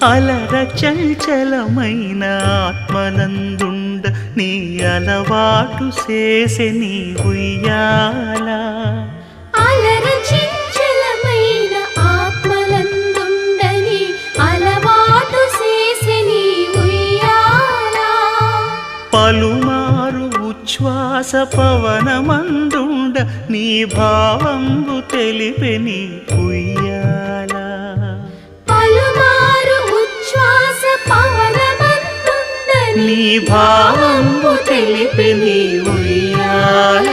అలర చంచలమైన ఆత్మనందుండ నీ అలవాటు చేసే నీ ఉయ్యాల అలర చంచలమైన ఆత్మనందుండ నీ అలవాటు చేసే నీ ఉయ్యాల పలుమారు ఉచ్ఛ్వాస పవనమందుండ నీ భావంబు తెలిపే నీ ఉయ్యాల పలుమారు ఉచ్ఛ్వాస పవనమందుండ నీ భావంబు తెలిపే నీ ఉయ్యాల